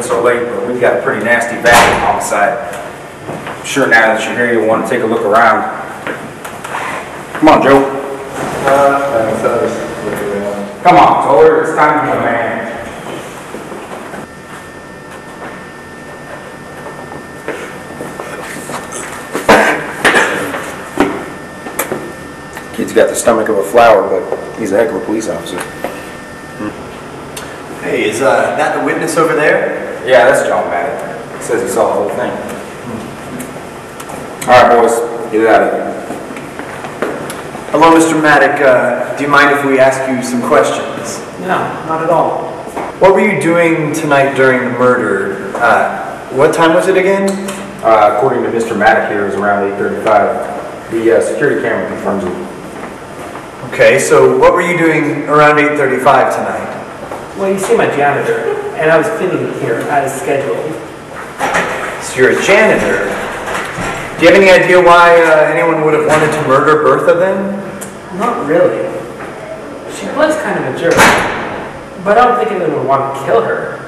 so late, but we've got a pretty nasty vacuum homicide. I'm sure now that you're here, you'll want to take a look around. Come on, Joe. Thanks. I was looking around. Come on, Toller. It's time to be a man. Kid's got the stomach of a flower, but he's a heck of a police officer. Hey, is that the witness over there? Yeah, that's John Maddox. He says he saw the whole thing. All right, boys, get it out of here. Hello, Mr. Maddox. Do you mind if we ask you some questions? No, not at all. What were you doing tonight during the murder? What time was it again? According to Mr. Maddox here, it was around 8:35. The security camera confirms it. Okay, so what were you doing around 8:35 tonight? Well, you see my janitor, and I was cleaning here as scheduled. So you're a janitor. Do you have any idea why anyone would have wanted to murder Bertha then? Not really. She was kind of a jerk, but I don't think anyone would want to kill her.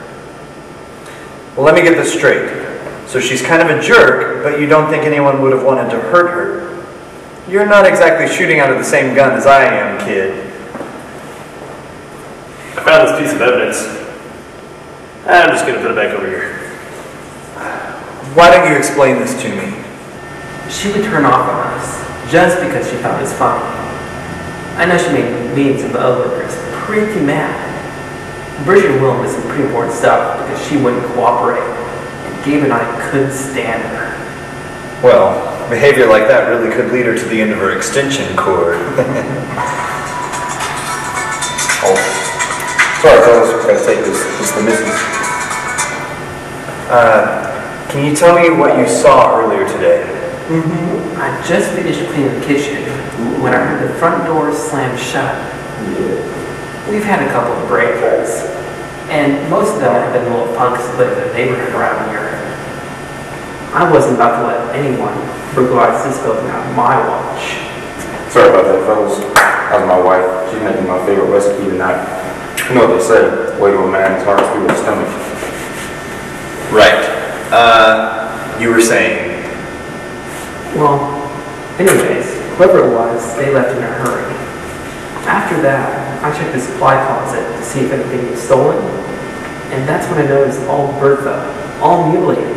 Well, let me get this straight. So she's kind of a jerk, but you don't think anyone would have wanted to hurt her. You're not exactly shooting out of the same gun as I am, kid. I found this piece of evidence. I'm just going to put it back over here. Why don't you explain this to me? She would turn off on us just because she thought it was funny. I know she made me and some other workers pretty mad. Bridget and Will did some pretty important stuff because she wouldn't cooperate, and Gabe and I couldn't stand her. Well, behavior like that really could lead her to the end of her extension cord. Oh, sorry, fellas. We've got to take this. It's the missus. Can you tell me what you saw earlier today? I just finished cleaning the kitchen when I heard the front door slam shut. We've had a couple of break-ins, and most of them have been little punks that live in the neighborhood around here. I wasn't about to let anyone burglarize this building on my watch. Sorry about that, fellas. That was my wife. She's making my favorite recipe tonight. You know what they say, way to a man is hard through his stomach. Right. You were saying? Well, anyways, whoever it was, they left in a hurry. After that, I checked the supply closet to see if anything was stolen, and that's when I noticed all Bertha, all mutilated.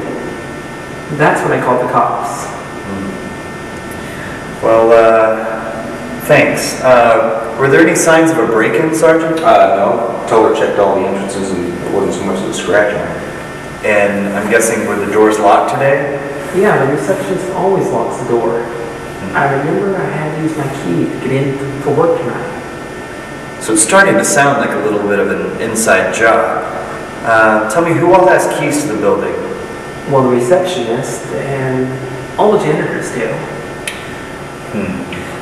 That's when I called the cops. Well, thanks. Were there any signs of a break-in, Sergeant? No. Toller checked all the entrances and there wasn't so much as a scratch on it. And I'm guessing were the doors locked today? Yeah, the receptionist always locks the door. I remember I had to use my key to get in for work tonight. So it's starting to sound like a little bit of an inside job. Tell me, who all has keys to the building? Well, the receptionist and all the janitors do.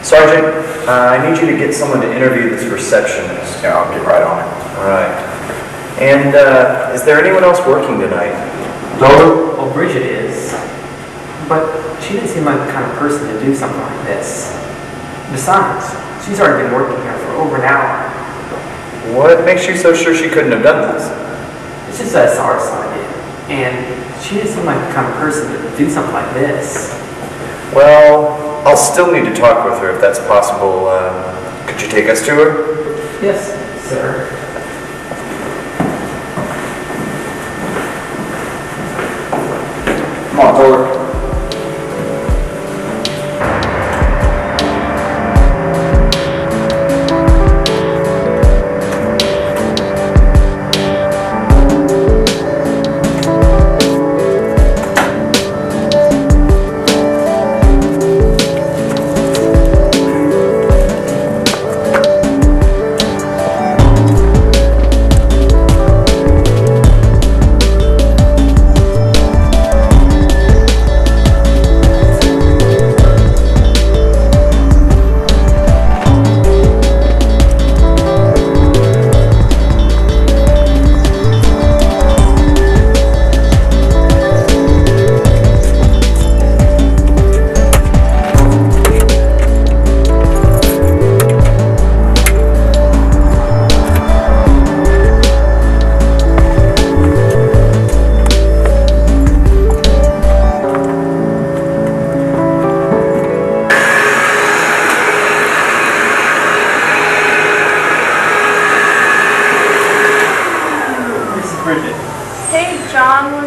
Sergeant, I need you to get someone to interview this receptionist. Yeah, I'll get right on it. All right. And is there anyone else working tonight? Toller? Well, Bridget is, but she didn't seem like the kind of person to do something like this. Besides, she's already been working here for over an hour. What makes you so sure she couldn't have done this? It's just that I saw her sign in, and she didn't seem like the kind of person to do something like this. Well, I'll still need to talk with her if that's possible. Could you take us to her? Yes, sir. Come on, Toller.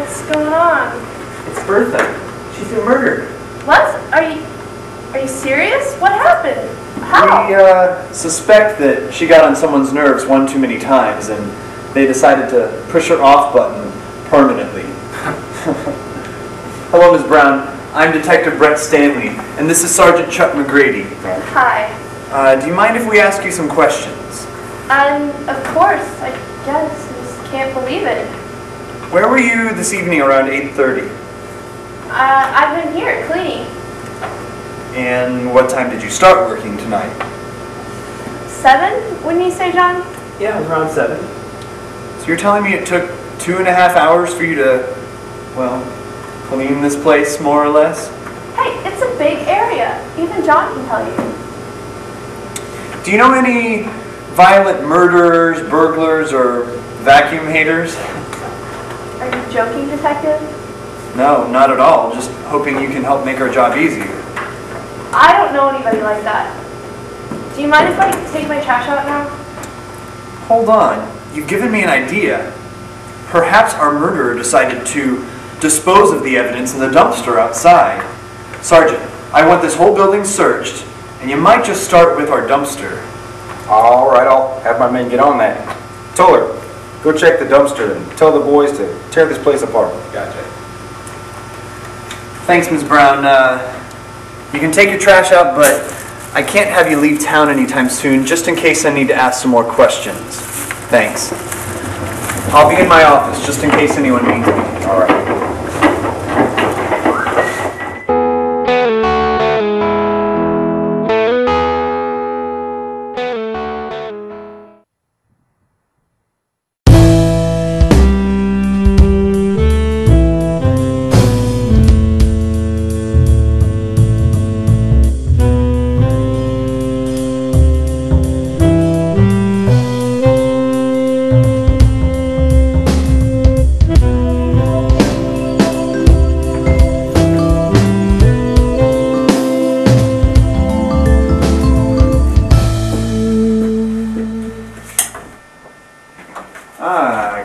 What's going on? It's Bertha. She's been murdered. What? Are you serious? What happened? How? We suspect that she got on someone's nerves one too many times, and they decided to push her off button permanently. Hello, Ms. Brown. I'm Detective Bret Stanley, and this is Sergeant Chuck McGrady. Hi. Do you mind if we ask you some questions? Of course. I guess. I just can't believe it. Where were you this evening around 8:30? I've been here cleaning. And what time did you start working tonight? 7? Wouldn't you say, John? Yeah, it was around 7. So you're telling me it took 2.5 hours for you to, well, clean this place, more or less? Hey, it's a big area. Even John can tell you. Do you know any violent murderers, burglars, or vacuum haters? Are you joking, Detective? No, not at all. Just hoping you can help make our job easier. I don't know anybody like that. Do you mind if I take my trash out now? Hold on. You've given me an idea. Perhaps our murderer decided to dispose of the evidence in the dumpster outside. Sergeant, I want this whole building searched, and you might just start with our dumpster. All right, I'll have my men get on that. Toller, go check the dumpster and tell the boys to tear this place apart. Gotcha. Thanks, Ms. Brown. You can take your trash out, but I can't have you leave town anytime soon, just in case I need to ask some more questions. Thanks. I'll be in my office, just in case anyone needs me. All right.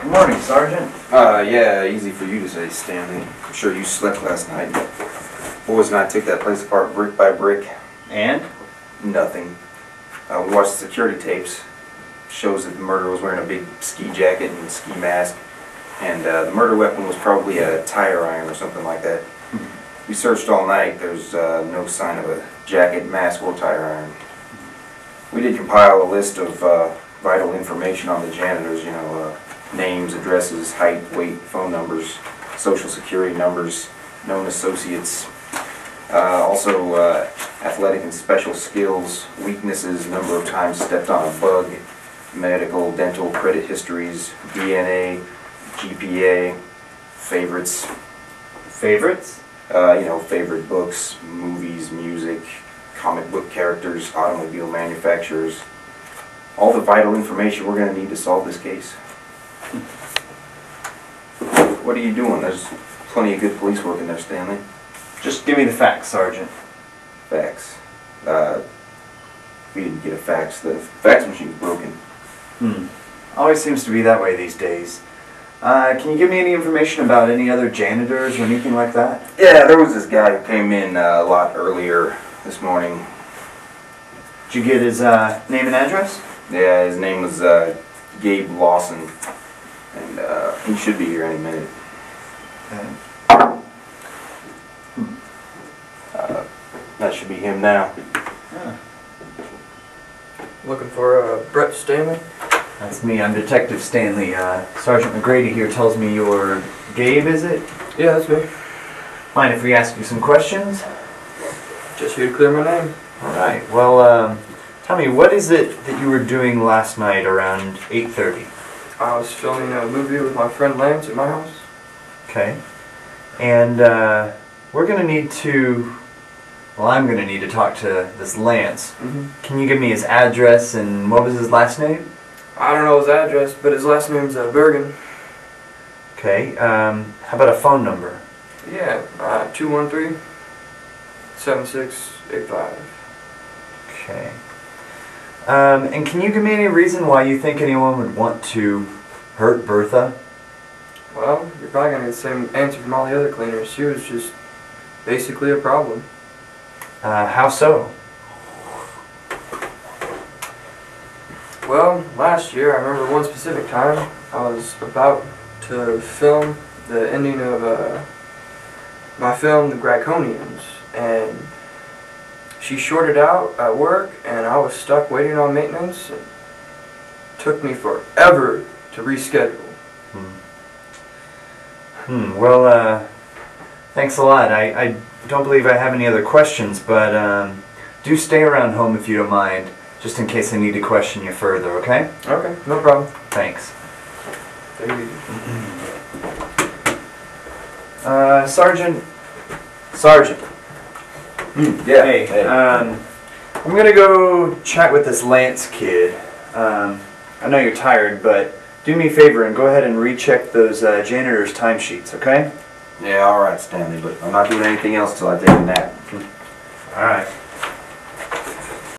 Good morning, Sergeant. Yeah, easy for you to say, Stanley. I'm sure you slept last night. Boys and I took that place apart brick by brick. And? Nothing. We watched the security tapes. Shows that the murderer was wearing a big ski jacket and ski mask. And the murder weapon was probably a tire iron or something like that. We searched all night. There's no sign of a jacket, mask, or tire iron. We did compile a list of vital information on the janitors, you know, names, addresses, height, weight, phone numbers, social security numbers, known associates, also athletic and special skills, weaknesses, number of times stepped on a bug, medical, dental, credit histories, DNA, GPA, favorites. Favorites? You know, favorite books, movies, music, comic book characters, automobile manufacturers. All the vital information we're going to need to solve this case. What are you doing? There's plenty of good police work in there, Stanley. Just give me the facts, Sergeant. Fax. We didn't get a fax. The fax machine's broken. Always seems to be that way these days. Can you give me any information about any other janitors or anything like that? Yeah, there was this guy who came in a lot earlier this morning. Did you get his name and address? Yeah, his name was Gabe Lawson. And he should be here any minute. That should be him now. Yeah. Looking for Bret Stanley? That's me. I'm Detective Stanley. Sergeant McGrady here tells me you're Gabe, is it? Yeah, that's me. Mind if we ask you some questions? Just here to clear my name. Alright, well, tell me, what is it that you were doing last night around 8:30? I was filming a movie with my friend Lance at my house. Okay. And we're going to need to, well, I'm going to need to talk to this Lance. Can you give me his address and what was his last name? I don't know his address, but his last name's Bergen. Okay, how about a phone number? Yeah, 213-7685. Okay. And can you give me any reason why you think anyone would want to hurt Bertha? Well, you're probably gonna get the same answer from all the other cleaners. She was just basically a problem. How so? Well, last year, I remember one specific time, I was about to film the ending of my film, The Draconians, and she shorted out at work, and I was stuck waiting on maintenance. It took me forever to reschedule. Well, thanks a lot. I don't believe I have any other questions, but do stay around home if you don't mind, just in case I need to question you further, okay? Okay, no problem. Thanks. Take it easy. Sergeant. Yeah. Hey, I'm gonna go chat with this Lance kid. I know you're tired, but do me a favor and go ahead and recheck those janitor's timesheets, okay? Yeah, all right, Stanley, but I'm not doing anything else till I take a nap. All right.